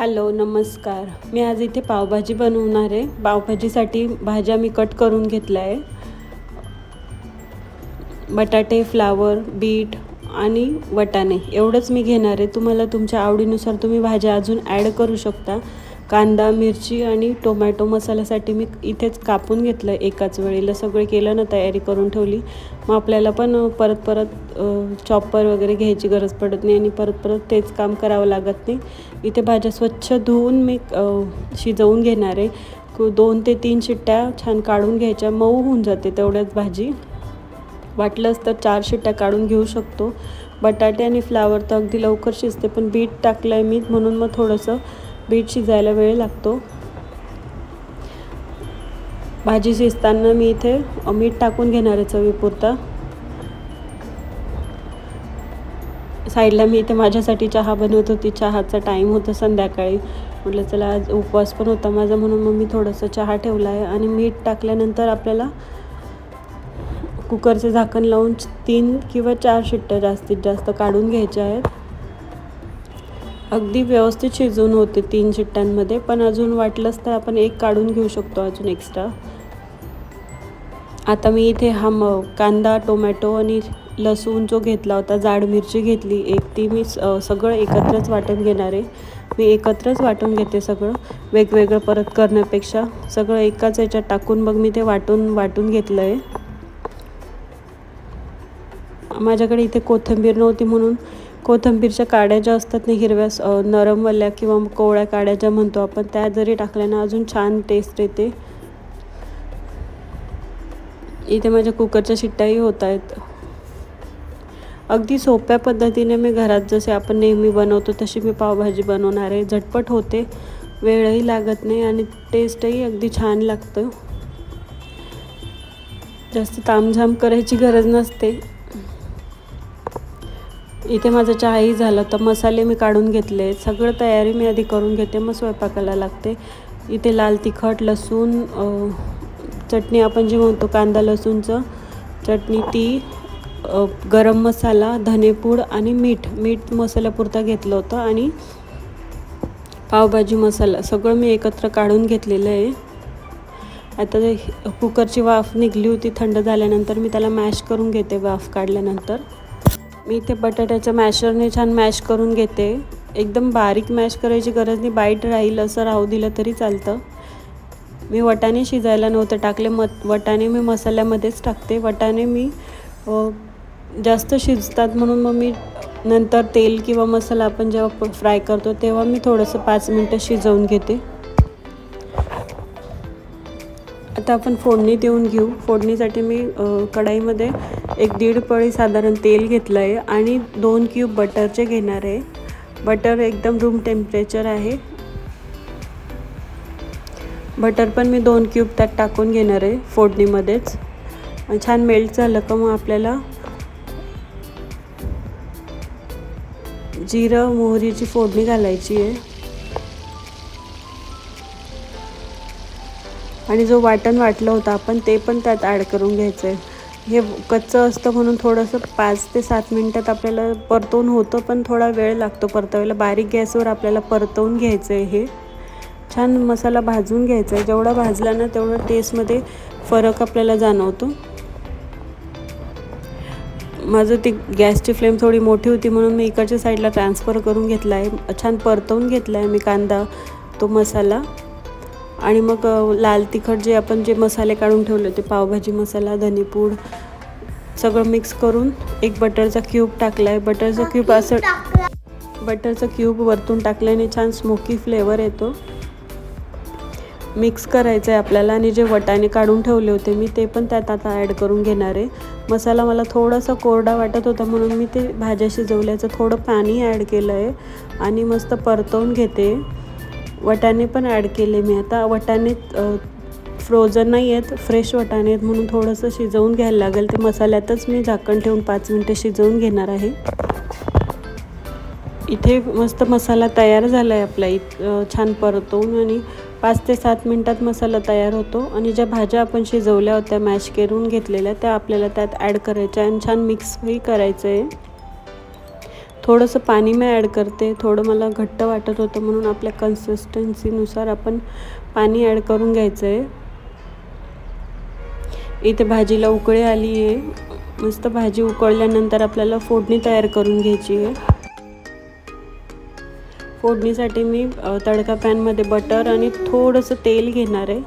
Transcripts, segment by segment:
Hello नमस्कार. मी आज इथे पावभाजी बनवणार आहे. पावभाजीसाठी भाज्या मी कट करून घेतल्या आहे. बटाटे, फ्लावर, बीट आणि वाटाणे एवढंच मी घेणार आहे. तुम्हाला तुमच्या आवडीनुसार तुम्ही भाज्या अजून ॲड करू शकता. कांदा, मिरची आणि टोमॅटो मसाल्यासाठी मी इथेच कापून घेतलं एकाच वेळेला. सगळे केलं ना, तयारी करून ठेवली. मग आपल्याला पण परत चॉपर वगैरे घ्यायची गरज पडत नाही आणि परत तेच काम करावं लागत नाही. इथे भाज्या स्वच्छ धुवून मी शिजवून घेणार आहे. 2 ते 3 शिट्ट्या छान काढून घ्यायच्या. मऊ होऊन जाते तेवढ्याच भाजी. वाटलंच तर 4 शिट्ट्या काढून घेऊ शकतो. बटाटे आणि फ्लावर तर अगदी लवकर शिजते, पण बीट टाकलं आहे मी म्हणून मग थोडंसं बीट शिजायला वेळ लागतो. भाजी शिजताना मी इथे मीठ टाकून घेणार आहे चवीपुरता. साईडला मी इथे माझ्यासाठी चहा बनवत होती. चहाचा टाईम होता संध्याकाळी. म्हटलं चला आज उपवास पण होता माझा, म्हणून मग मी थोडंसं चहा ठेवला आहे. आणि मीठ टाकल्यानंतर आपल्याला कुकरचं झाकण लावून 3 किंवा 4 शिट्ट्या जास्तीत जास्त काढून घ्यायच्या आहेत. अगदी व्यवस्थित शिजवून होते 3 शिट्ट्यांमध्ये, पण अजून वाटलंच तर आपण एक काढून घेऊ शकतो अजून एक्स्ट्रा. आता मी इथे कांदा, टोमॅटो आणि लसूण जो घेतला होता, जाड मिरची घेतली एक, ती मी सगळं एकत्रच वाटून घेणार आहे. मी एकत्रच वाटून घेते सगळं, वेगवेगळं परत करण्यापेक्षा सगळं एकाच याच्यात टाकून मग मी ते वाटून घेतलं आहे. माझ्याकडे इथे कोथिंबीर नव्हती म्हणून कोथिंबीरच्या काड्या ज्या असतात ना, हिरव्या नरमवाल्या किंवा कोवळ्या काड्या ज्या म्हणतो आपण, त्या जरी टाकल्यानं अजून छान टेस्ट येते. इथे माझ्या कुकरच्या शिट्ट्याही होत आहेत. अगदी सोप्या पद्धतीने मी घरात जसे आपण नेहमी बनवतो तशी मी पावभाजी बनवणार आहे. झटपट होते, वेळही लागत नाही आणि टेस्टही अगदी छान लागतं. जास्त तामझाम करायची गरज नसते. इथे माझा चहाही झाला. तर मसाले मी काढून घेतले. सगळं तयारी मी आधी करून घेते, मग स्वयंपाकाला लागते. इथे लाल तिखट, लसूण, चटणी आपण जे म्हणतो कांदा लसूणचं चटणी, ती, गरम मसाला, धनेपूड आणि मीठ मसाल्यापुरता घेतलं होतं आणि पावभाजी मसाला सगळं मी एकत्र काढून घेतलेलं आहे. आता कुकरची वाफ निघली होती. थंड झाल्यानंतर मी त्याला मॅश करून घेते. वाफ काढल्यानंतर मी इथे बटाट्याच्या मॅशरने छान मॅश करून घेते. एकदम बारीक मॅश करायची गरज नाही, बाईट राहील असं राहू दिलं तरी चालतं. मी वाटाणे शिजायला नव्हते टाकले. वाटाणे मी मसाल्यामध्येच टाकते. वाटाणे मी जास्त शिजतात म्हणून मग मी नंतर तेल किंवा मसाला आपण जेव्हा फ्राय करतो तेव्हा मी थोडंसं 5 मिनटं शिजवून घेते. आता आपण फोडणी देऊन घेऊ. फोडणीसाठी मी कढाईमध्ये 1-1.5 पळी साधारण तेल घेतलं आहे आणि 2 क्यूब बटरचे घेणार आहे. बटर एकदम रूम टेम्परेचर आहे. बटर पण मी 2 क्यूब त्यात टाकून घेणार आहे फोडणीमध्येच. छान मेल्ट झालं का मग आपल्याला जिरं मोहरीची फोडणी घालायची आहे. आणि जो वाटण वाटलं होतं आपण ते पण त्यात ॲड करून घ्यायचं आहे. हे कच्चं असतं म्हणून थोडंसं 5 ते 7 मिनटात आपल्याला परतवून होतं, पण थोडा वेळ लागतो परतवायला. बारीक गॅसवर आपल्याला परतवून घ्यायचं आहे. हे छान मसाला भाजून घ्यायचा आहे. जेवढा भाजला ना तेवढं टेस्टमध्ये फरक आपल्याला जाणवतो. माझं ती गॅसची फ्लेम थोडी मोठी होती म्हणून मी इकडच्या साईडला ट्रान्सफर करून घेतला आहे. छान परतवून घेतला आहे मी कांदा, तो मसाला. आणि मग लाल तिखट जे आपण मसाले काढून ठेवले होते, पावभाजी मसाला, धनेपूड, सगळं मिक्स करून एक बटरचा क्यूब टाकला आहे. बटरचा क्यूब वरतून टाकल्याने छान स्मोकी फ्लेवर येतो. मिक्स करायचं आहे आपल्याला. आणि जे वाटाणे काढून ठेवले होते मी ते पण त्यात आता ॲड करून घेणार आहे. मसाला मला थोडासा कोरडा वाटत होता म्हणून मी ते भाज्या शिजवल्याचं थोडं पाणी ॲड केलं आहे आणि मस्त परतवून घेते. वाटाणे पण ॲड केले मी. आता वाटाणे फ्रोझन नाही आहेत, फ्रेश वाटाणे आहेत म्हणून थोडंसं शिजवून घ्यायला लागेल. ते मसाल्यातच मी झाकण ठेवून 5 मिनटं शिजवून घेणार आहे. इथे मस्त मसाला तयार झाला आहे आपला. छान परतवून आणि 5 ते 7 मिनटात मसाला तयार होतो. आणि ज्या भाज्या आपण शिजवल्या होत्या मॅश करून घेतलेल्या त्या आपल्याला त्यात ॲड करायच्या आणि छान मिक्सही करायचं आहे. थोडंसं पाणी मी ॲड करते, थोडं मला घट्ट वाटत होतं म्हणून आपल्या कन्सिस्टन्सीनुसार आपण पाणी ॲड करून घ्यायचं आहे. इथे भाजीला उकळी आली आहे. मस्त भाजी उकळल्यानंतर आपल्याला फोडणी तयार करून घ्यायची आहे. फोडणीसाठी मी तडका पॅनमध्ये बटर आणि थोडंसं तेल घेणार आहे.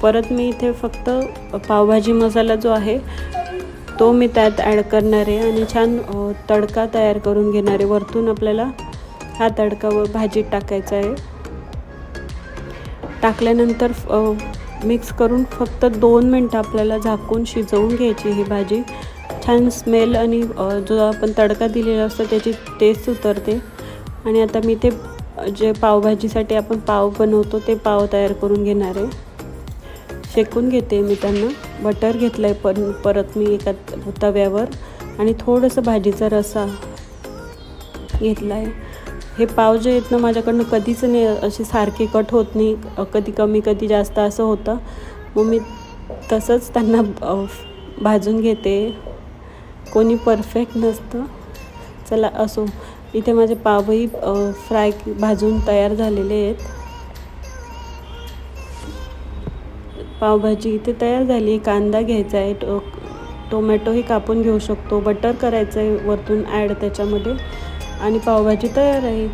परत मी इथे फक्त पावभाजी मसाला जो आहे तो मी त्यात ॲड करणार आहे आणि छान तडका तयार करून घेणार आहे. वरतून आपल्याला हा तडका भाजीत टाकायचा आहे. टाकल्यानंतर मिक्स करून फक्त 2 मिनटं आपल्याला झाकून शिजवून घ्यायची ही भाजी. छान स्मेल आणि जो आपण तडका दिलेला असतो त्याची टेस्ट उतरते. आणि आता मी ते जे पावभाजीसाठी आपण पाव बनवतो ते पाव तयार करून घेणार आहे. शेकून घेते मी त्यांना. बटर घेतलं आहे परत मी एका तव्यावर आणि थोडंसं भाजीचा रस्सा घेतला आहे. हे पाव जे आहेत ना माझ्याकडनं कधीच नाही असे सारखे कट होत नाही, कधी कमी कधी जास्त असं होतं. मग मी तसंच त्यांना भाजून घेते. कोणी परफेक्ट नसतं. चला असो, इथे माझे पावही भाजून तयार झालेले आहेत. पावभाजी इथे तयार झाली. कांदा घ्यायचा आहे, टोमॅटोही कापून घेऊ शकतो. बटर करायचं आहे वरतून ॲड त्याच्यामध्ये आणि पावभाजी तयार आहे.